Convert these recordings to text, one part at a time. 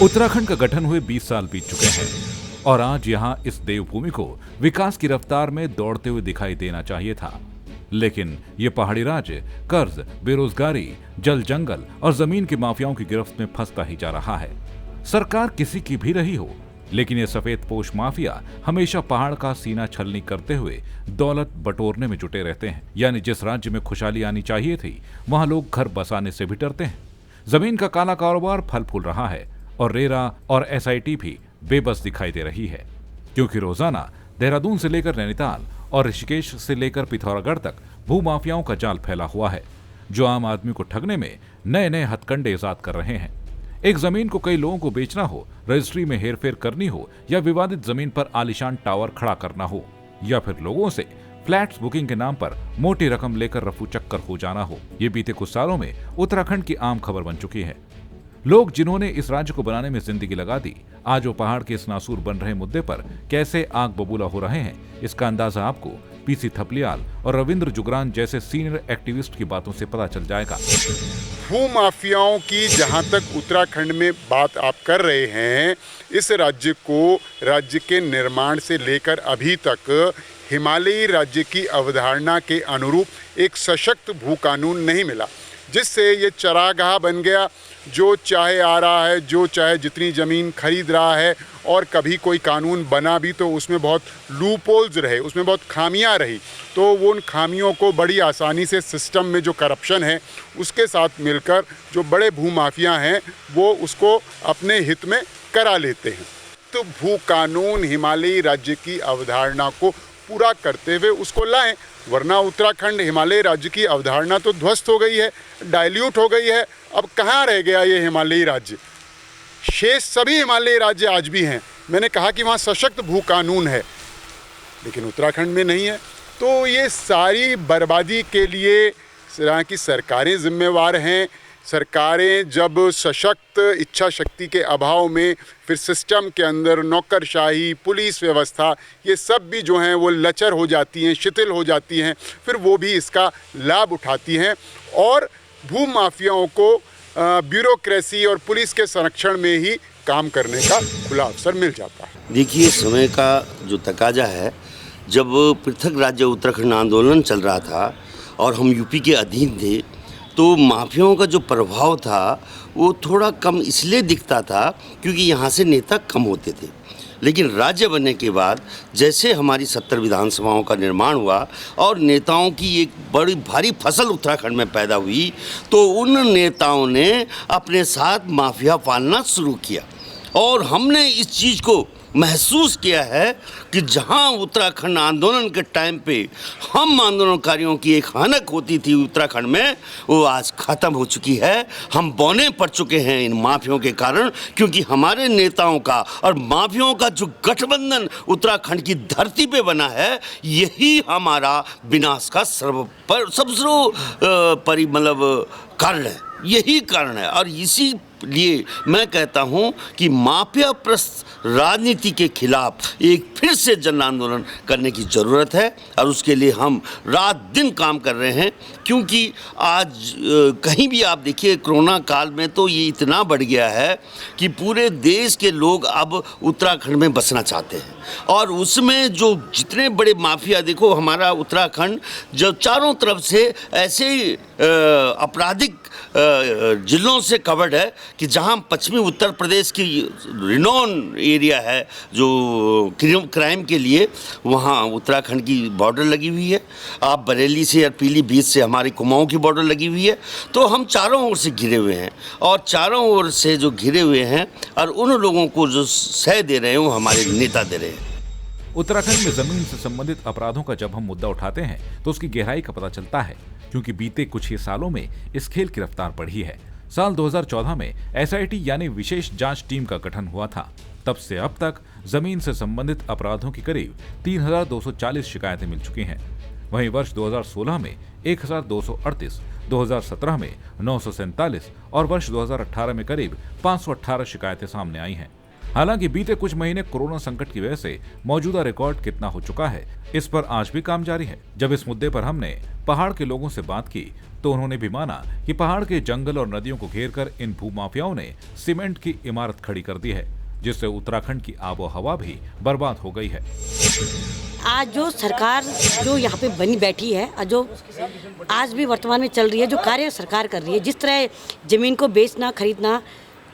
उत्तराखंड का गठन हुए 20 साल बीत चुके हैं और आज यहाँ इस देवभूमि को विकास की रफ्तार में दौड़ते हुए दिखाई देना चाहिए था। लेकिन ये पहाड़ी राज्य कर्ज, बेरोजगारी, जल जंगल और जमीन के माफियाओं की गिरफ्त में फंसता ही जा रहा है। सरकार किसी की भी रही हो, लेकिन ये सफेद पोश माफिया हमेशा पहाड़ का सीना छलनी करते हुए दौलत बटोरने में जुटे रहते हैं। यानी जिस राज्य में खुशहाली आनी चाहिए थी, वहां लोग घर बसाने से भी डरते हैं। जमीन का काला कारोबार फल फूल रहा है और रेरा और एसआईटी भी बेबस दिखाई दे रही है, क्योंकि रोजाना देहरादून से लेकर नैनीताल और ऋषिकेश से लेकर पिथौरागढ़ तक भूमाफियाओं का जाल फैला हुआ है, जो आम आदमी को ठगने में नए नए हथकंडे इजाद कर रहे हैं। एक जमीन को कई लोगों को बेचना हो, रजिस्ट्री में हेरफेर करनी हो, या विवादित जमीन पर आलीशान टावर खड़ा करना हो, या फिर लोगों से फ्लैट्स बुकिंग के नाम पर मोटी रकम लेकर रफू चक्कर हो जाना हो, ये बीते कुछ सालों में उत्तराखंड की आम खबर बन चुकी है। लोग जिन्होंने इस राज्य को बनाने में जिंदगी लगा दी, आज वो पहाड़ के इस नासूर बन रहे मुद्दे पर कैसे आग बबूला हो रहे हैं, इसका अंदाजा आपको पीसी थपलियाल और रविंद्र जुगरान जैसे सीनियर एक्टिविस्ट की बातों से पता चल जाएगा। भूमाफियाओं की जहां तक उत्तराखंड में बात आप कर रहे हैं, इस राज्य को राज्य के निर्माण से लेकर अभी तक हिमालयी राज्य की अवधारणा के अनुरूप एक सशक्त भू कानून नहीं मिला, जिससे ये चरागाह बन गया। जो चाहे आ रहा है, जो चाहे जितनी ज़मीन खरीद रहा है, और कभी कोई कानून बना भी तो उसमें बहुत लूपहोल्स रहे, उसमें बहुत खामियां रही, तो वो उन खामियों को बड़ी आसानी से सिस्टम में जो करप्शन है उसके साथ मिलकर जो बड़े भूमाफिया हैं वो उसको अपने हित में करा लेते हैं। तो भू कानून हिमालयी राज्य की अवधारणा को पूरा करते हुए उसको लाएं, वरना उत्तराखंड हिमालयी राज्य की अवधारणा तो ध्वस्त हो गई है, डाइल्यूट हो गई है। अब कहाँ रह गया ये हिमालयी राज्य? शेष सभी हिमालयी राज्य आज भी हैं। मैंने कहा कि वहाँ सशक्त भू कानून है, लेकिन उत्तराखंड में नहीं है। तो ये सारी बर्बादी के लिए यहाँ की सरकारें जिम्मेवार हैं। सरकारें जब सशक्त इच्छा शक्ति के अभाव में फिर सिस्टम के अंदर नौकरशाही, पुलिस व्यवस्था, ये सब भी जो हैं वो लचर हो जाती हैं, शिथिल हो जाती हैं, फिर वो भी इसका लाभ उठाती हैं और भूमाफियाओं को ब्यूरोक्रेसी और पुलिस के संरक्षण में ही काम करने का खुला अवसर मिल जाता है। देखिए, समय का जो तकाजा है, जब पृथक राज्य उत्तराखंड आंदोलन चल रहा था और हम यूपी के अधीन थे, तो माफियाओं का जो प्रभाव था वो थोड़ा कम इसलिए दिखता था क्योंकि यहाँ से नेता कम होते थे। लेकिन राज्य बनने के बाद जैसे हमारी 70 विधानसभाओं का निर्माण हुआ और नेताओं की एक बड़ी भारी फसल उत्तराखंड में पैदा हुई, तो उन नेताओं ने अपने साथ माफिया पालना शुरू किया। और हमने इस चीज़ को महसूस किया है कि जहां उत्तराखंड आंदोलन के टाइम पे हम आंदोलनकारियों की एक हनक होती थी उत्तराखंड में, वो आज ख़त्म हो चुकी है। हम बौने पड़ चुके हैं इन माफियाओं के कारण, क्योंकि हमारे नेताओं का और माफियाओं का जो गठबंधन उत्तराखंड की धरती पे बना है, यही हमारा विनाश का सर्वोपरि कारण है। यही कारण है। और इसी लिए मैं कहता हूं कि माफिया प्रस्त राजनीति के खिलाफ एक फिर से जन आंदोलन करने की ज़रूरत है, और उसके लिए हम रात दिन काम कर रहे हैं। क्योंकि आज कहीं भी आप देखिए, कोरोना काल में तो ये इतना बढ़ गया है कि पूरे देश के लोग अब उत्तराखंड में बसना चाहते हैं, और उसमें जो जितने बड़े माफिया, देखो हमारा उत्तराखंड जो चारों तरफ से ऐसे आपराधिक जिलों से कवर्ड है कि जहां पश्चिमी उत्तर प्रदेश की रिनोन एरिया है जो क्राइम के लिए, वहां उत्तराखंड की बॉर्डर लगी हुई है। आप बरेली से और पीलीभीत से हमारी कुमाऊं की बॉर्डर लगी हुई है। तो हम चारों ओर से घिरे हुए हैं, और चारों ओर से जो घिरे हुए हैं और उन लोगों को जो सह दे रहे हैं वो हमारे नेता दे रहे हैं। उत्तराखंड में जमीन से संबंधित अपराधों का जब हम मुद्दा उठाते हैं तो उसकी गहराई का पता चलता है, क्योंकि बीते कुछ ही सालों में इस खेल की रफ्तार बढ़ी है। साल 2014 में एसआईटी यानी विशेष जांच टीम का गठन हुआ था। तब से अब तक जमीन से संबंधित अपराधों की करीब 3240 शिकायतें मिल चुकी हैं। वहीं वर्ष 2016 में 1238, 2017 में 947 और वर्ष 2018 में करीब 518 शिकायतें सामने आई हैं। हालांकि बीते कुछ महीने कोरोना संकट की वजह से मौजूदा रिकॉर्ड कितना हो चुका है, इस पर आज भी काम जारी है। जब इस मुद्दे पर हमने पहाड़ के लोगों से बात की तो उन्होंने भी माना कि पहाड़ के जंगल और नदियों को घेरकर इन भूमाफियाओं ने सीमेंट की इमारत खड़ी कर दी है, जिससे उत्तराखंड की आबो हवा भी बर्बाद हो गई है। आज जो सरकार जो यहाँ पे बनी बैठी है और जो आज भी वर्तमान में चल रही है, जो कार्य सरकार कर रही है, जिस तरह जमीन को बेचना खरीदना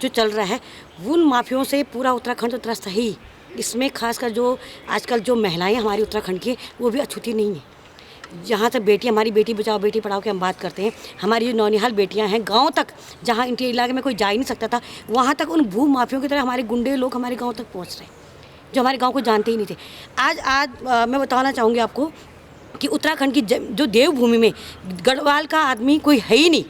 जो चल रहा है, उन माफियों से पूरा उत्तराखंड तो त्रस्त है ही। इसमें खासकर जो आजकल जो महिलाएं हमारी उत्तराखंड की, वो भी अछूती नहीं है। जहाँ तक बेटी, हमारी बेटी बचाओ बेटी पढ़ाओ की हम बात करते हैं, हमारी जो नौनिहाल बेटियां हैं, गांव तक जहाँ इनके इलाके में कोई जा ही नहीं सकता था, वहाँ तक उन भू माफियों की तरह हमारे गुंडे लोग हमारे गांव तक पहुँच रहे हैं, जो हमारे गांव को जानते ही नहीं थे। आज मैं बताना चाहूँगी आपको कि उत्तराखंड की जो देवभूमि में गढ़वाल का आदमी कोई है ही नहीं।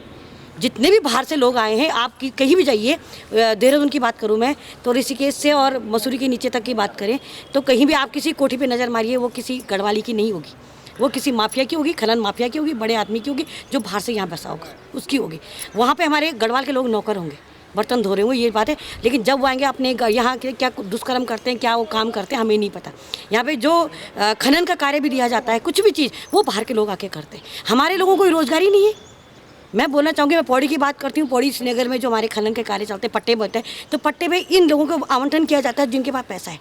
जितने भी बाहर से लोग आए हैं, आप कहीं भी जाइए, देहरादून की बात करूं मैं तो, ऋषिकेश से और मसूरी के नीचे तक की बात करें तो कहीं भी आप किसी कोठी पे नज़र मारिए, वो किसी गढ़वाली की नहीं होगी, वो किसी माफिया की होगी, खनन माफिया की होगी, बड़े आदमी की होगी, जो बाहर से यहाँ बसा होगा उसकी होगी। वहाँ पे हमारे गढ़वाल के लोग नौकर होंगे, बर्तन धो रहे होंगे, ये बात है। लेकिन जब वो आएंगे अपने यहाँ के क्या दुष्कर्म करते हैं, क्या वो काम करते हैं, हमें नहीं पता। यहाँ पे जो खनन का कार्य भी दिया जाता है, कुछ भी चीज़, वो बाहर के लोग आके करते हैं। हमारे लोगों को रोजगार ही नहीं है। मैं बोलना चाहूँगी, मैं पौड़ी की बात करती हूँ, पौड़ी श्रीनगर में जो हमारे खनन के कार्य चलते हैं, पट्टे बनते हैं, तो पट्टे में इन लोगों को आवंटन किया जाता है जिनके पास पैसा है,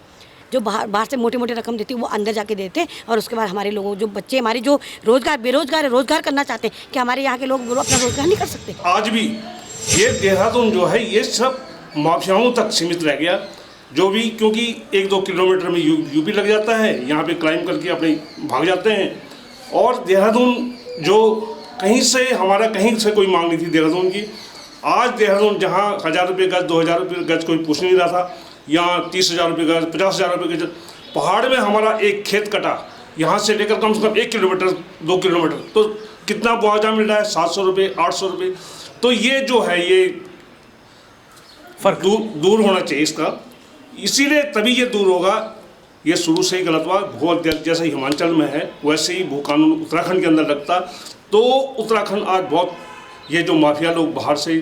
जो बाहर से मोटे मोटे रकम देती है, वो अंदर जाके देते हैं। और उसके बाद हमारे लोगों, जो बच्चे हमारे जो बेरोजगार है, रोजगार करना चाहते हैं, कि हमारे यहाँ के लोग अपना रोजगार नहीं कर सकते। आज भी ये देहरादून जो है, ये सब माफियाओं तक सीमित रह गया, जो भी, क्योंकि 1-2 किलोमीटर में यूपी लग जाता है, यहाँ पे क्लाइम करके अपने भाग जाते हैं। और देहरादून जो कहीं से हमारा कहीं से कोई मांग नहीं थी देहरादून की, आज देहरादून जहाँ 1000 रुपये गज, 2000 रुपये गज कोई पूछ नहीं रहा था, यहाँ 30,000 रुपये गज, 50,000 रुपये गज। पहाड़ में हमारा एक खेत कटा, यहाँ से लेकर कम से कम 1 किलोमीटर 2 किलोमीटर, तो कितना मुआवजा मिल रहा है? 700 रुपये, 800 रुपये। तो ये जो है, ये फर्क दूर होना चाहिए इसका, इसीलिए तभी ये दूर होगा। ये शुरू से ही गलत हुआ। भू जैसे हिमाचल में है, वैसे ही भू कानून उत्तराखंड के अंदर लगता, तो उत्तराखंड आज बहुत, ये जो माफिया लोग बाहर से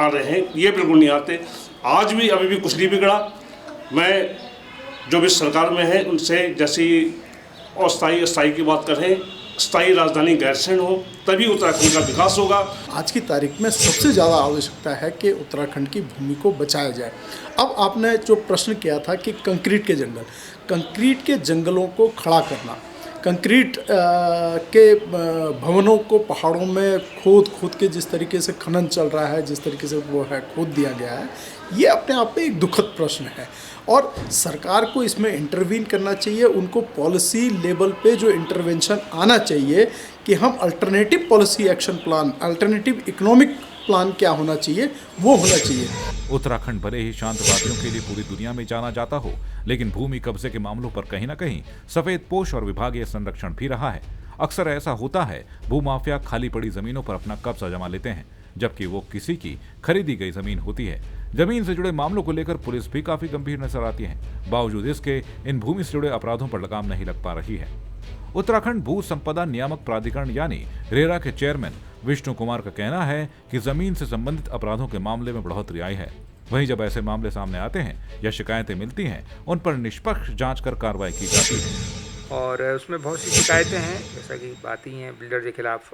आ रहे हैं, ये बिल्कुल नहीं आते। आज भी अभी भी कुछ नहीं बिगड़ा। मैं जो भी सरकार में है उनसे, जैसे अस्थायी स्थायी की बात करें, स्थायी राजधानी गैरसैंण हो, तभी उत्तराखंड का विकास होगा। आज की तारीख में सबसे ज़्यादा आवश्यकता है कि उत्तराखंड की भूमि को बचाया जाए। अब आपने जो प्रश्न किया था कि कंक्रीट के जंगलों को खड़ा करना, कंक्रीट के भवनों को पहाड़ों में खोद के जिस तरीके से खनन चल रहा है, जिस तरीके से वो है खोद दिया गया है, ये अपने आप में एक दुखद प्रश्न है और सरकार को इसमें इंटरवीन करना चाहिए। उनको पॉलिसी लेवल पे जो इंटरवेंशन आना चाहिए कि हम alternative policy action plan, alternative economic plan क्या होना चाहिए, वो होना चाहिए। उत्तराखंड भले ही शांतवादियों के लिए पूरी दुनिया में जाना जाता हो, लेकिन भूमि कब्जे के मामलों पर कहीं न कहीं सफेद पोश और विभागीय संरक्षण भी रहा है। अक्सर ऐसा होता है, भूमाफिया खाली पड़ी जमीनों पर अपना कब्जा जमा लेते हैं, जबकि वो किसी की खरीदी गई जमीन होती है। जमीन से जुड़े मामलों को लेकर पुलिस भी काफी गंभीर नजर आती है। बावजूद इसके इन भूमि से जुड़े अपराधों पर लगाम नहीं लग पा रही है। उत्तराखंड भू संपदा नियामक प्राधिकरण यानी रेरा के चेयरमैन विष्णु कुमार का कहना है कि जमीन से संबंधित अपराधों के मामले में बढ़ोतरी आई है। वहीं जब ऐसे मामले सामने आते हैं या शिकायतें मिलती हैं, उन पर निष्पक्ष जांच कर कार्रवाई की जाती है। और उसमें बहुत सी शिकायतें हैं, जैसा कि बात ही हैं बिल्डर के खिलाफ,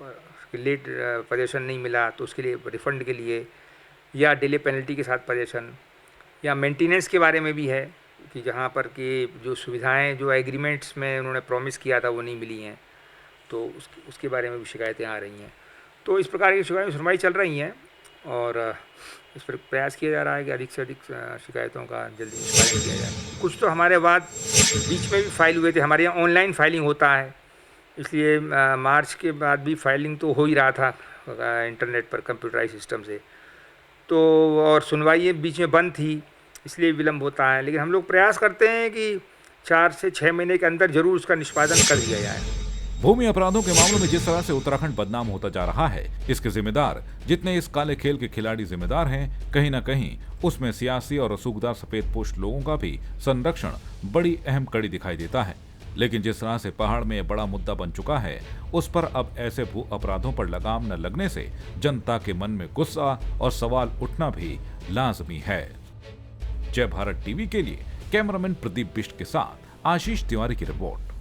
लेट पोजेशन नहीं मिला तो उसके लिए रिफंड के लिए, या डिले पेनल्टी के साथ पोजेशन, या मेंटेनेंस के बारे में भी है कि जहाँ पर कि जो सुविधाएं जो एग्रीमेंट्स में उन्होंने प्रॉमिस किया था वो नहीं मिली हैं, तो उसके बारे में भी शिकायतें आ रही हैं। तो इस प्रकार की शिकायतें सुनवाई चल रही हैं और इस पर प्रयास किया जा रहा है कि अधिक से अधिक शिकायतों का जल्दी निष्पादन किया जाए। कुछ तो हमारे बाद बीच में भी फाइल हुए थे, हमारे यहाँ ऑनलाइन फाइलिंग होता है, इसलिए मार्च के बाद भी फाइलिंग तो हो ही रहा था इंटरनेट पर कंप्यूटराइज सिस्टम से, तो और सुनवाई बीच में बंद थी, इसलिए विलम्ब होता है। लेकिन हम लोग प्रयास करते हैं कि 4 से 6 महीने के अंदर जरूर उसका निष्पादन कर दिया जाए। भूमि अपराधों के मामलों में जिस तरह से उत्तराखंड बदनाम होता जा रहा है, इसके जिम्मेदार जितने इस काले खेल के खिलाड़ी जिम्मेदार हैं, कहीं न कहीं उसमें सियासी और रसूखदार सफेदपोश लोगों का भी संरक्षण बड़ी अहम कड़ी दिखाई देता है। लेकिन जिस तरह से पहाड़ में यह बड़ा मुद्दा बन चुका है, उस पर अब ऐसे भू अपराधों पर लगाम न लगने से जनता के मन में गुस्सा और सवाल उठना भी लाजमी है। जय भारत टीवी के लिए कैमरामैन प्रदीप बिष्ट के साथ आशीष तिवारी की रिपोर्ट।